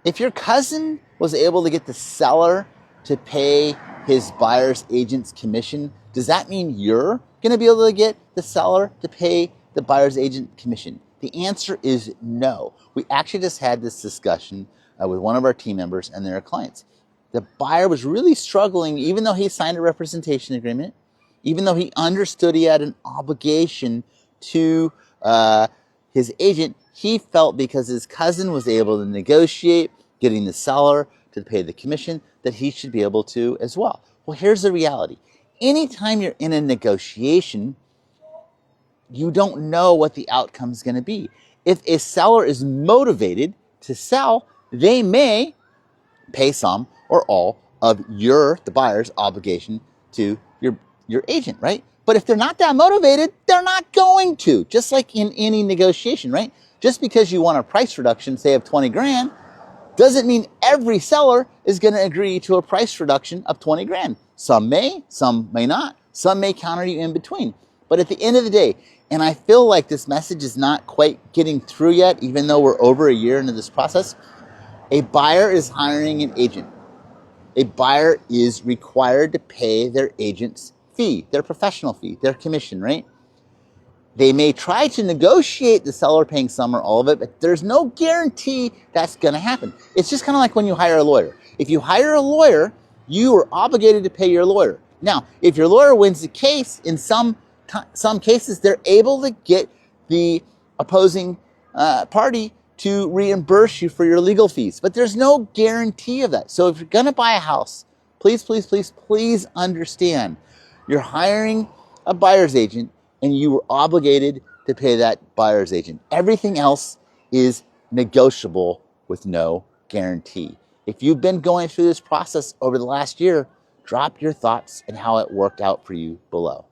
If your cousin was able to get the seller to pay his buyer's agent's commission, does that mean you're going to be able to get the seller to pay the buyer's agent commission? The answer is no. We actually just had this discussion with one of our team members and their clients. The buyer was really struggling, even though he signed a representation agreement, even though he understood he had an obligation to his agent. He felt because his cousin was able to negotiate getting the seller to pay the commission that he should be able to as well. Well, here's the reality. Anytime you're in a negotiation, you don't know what the outcome is going to be. If a seller is motivated to sell, they may pay some or all of the buyer's obligation to your agent, right? But if they're not that motivated, they're not going to. Just like in any negotiation, right? Just because you want a price reduction, say of 20 grand, doesn't mean every seller is going to agree to a price reduction of 20 grand. Some may not. Some may counter you in between. But at the end of the day, and I feel like this message is not quite getting through yet, even though we're over a year into this process, a buyer is hiring an agent. A buyer is required to pay their agent's fee, their professional fee, their commission, right? They may try to negotiate the seller paying some or all of it, but there's no guarantee that's going to happen. It's just kind of like when you hire a lawyer. If you hire a lawyer, you are obligated to pay your lawyer. Now, if your lawyer wins the case, in some cases, they're able to get the opposing party to reimburse you for your legal fees, but there's no guarantee of that. So if you're going to buy a house, please, please, please, please understand you're hiring a buyer's agent and you were obligated to pay that buyer's agent. Everything else is negotiable with no guarantee. If you've been going through this process over the last year, drop your thoughts and how it worked out for you below.